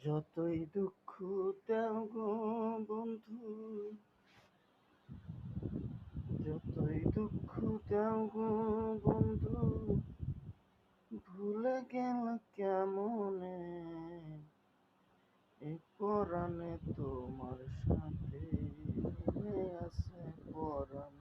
যতই দুঃখ দাও গো বন্ধু, যতই দুঃখ দাও গো বন্ধু, ভুলে গেল কেমনে এই পরাণে তোমার সাথে মিলে আছে পরাণ।